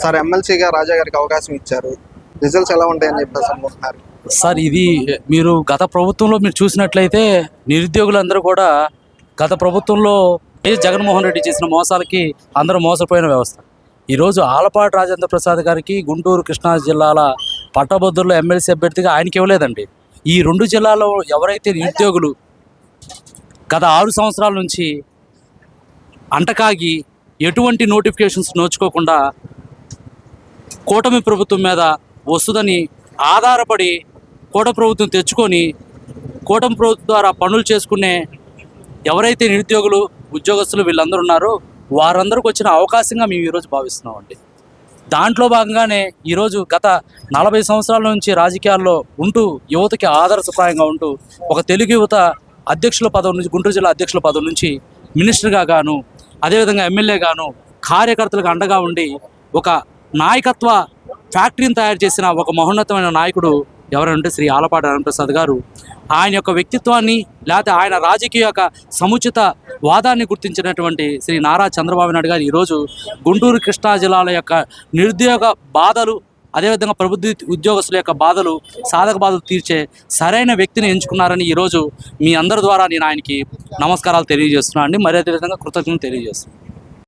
Sir ఎమ్మెల్సీగా రాజా గారికి అవకాశం ఇచ్చారు, రిజల్ట్స్ ఎలా ఉంటాయని చెప్పేసి అనుకుంటున్నారు? సార్ ఇది మీరు గత ప్రభుత్వంలో మీరు చూసినట్లయితే నిరుద్యోగులందరూ కూడా గత ప్రభుత్వంలో జగన్మోహన్ రెడ్డి చేసిన మోసాలకి అందరూ మోసపోయిన వ్యవస్థ. ఈరోజు ఆలపాటి రాజేంద్ర ప్రసాద్ గారికి గుంటూరు కృష్ణా జిల్లాల పట్టభద్రుల ఎమ్మెల్సీ అభ్యర్థిగా ఆయనకి ఇవ్వలేదండి. ఈ రెండు జిల్లాలో ఎవరైతే నిరుద్యోగులు గత 6 సంవత్సరాల నుంచి అంటకాగి ఎటువంటి నోటిఫికేషన్స్ నోచుకోకుండా కూటమి ప్రభుత్వం మీద వస్తుందని ఆధారపడి కూటమి ప్రభుత్వం తెచ్చుకొని కూటమి ప్రభుత్వం ద్వారా పనులు చేసుకునే ఎవరైతే నిరుద్యోగులు ఉద్యోగస్తులు వీళ్ళందరూ ఉన్నారో వారందరికి వచ్చిన అవకాశంగా మేము ఈరోజు భావిస్తున్నామండి. దాంట్లో భాగంగానే ఈరోజు గత 40 సంవత్సరాల నుంచి రాజకీయాల్లో ఉంటూ యువతకి ఆదర్శప్రాయంగా ఉంటూ ఒక తెలుగు యువత అధ్యక్షుల పదవి నుంచి గుంటూరు జిల్లా అధ్యక్షుల పదవి నుంచి మినిస్టర్గా గాను అదేవిధంగా ఎమ్మెల్యే గాను కార్యకర్తలకు అండగా ఉండి ఒక నాయకత్వ ఫ్యాక్టరీని తయారు చేసిన ఒక మహోన్నతమైన నాయకుడు ఎవరంటే శ్రీ ఆలపాటి రామప్రసాద్ గారు. ఆయన యొక్క వ్యక్తిత్వాన్ని లేకపోతే ఆయన రాజకీయ యొక్క సముచిత వాదాన్ని గుర్తించినటువంటి శ్రీ నారా చంద్రబాబు నాయుడు గారు ఈరోజు గుంటూరు కృష్ణా జిల్లాల యొక్క నిరుద్యోగ బాధలు అదేవిధంగా ప్రభుత్వ ఉద్యోగస్తుల యొక్క బాధలు సాధక బాధలు తీర్చే సరైన వ్యక్తిని ఎంచుకున్నారని ఈరోజు మీ అందరి ద్వారా నేను ఆయనకి నమస్కారాలు తెలియజేస్తున్నాను అండి. మరి అదేవిధంగా కృతజ్ఞతలు తెలియజేస్తున్నాను.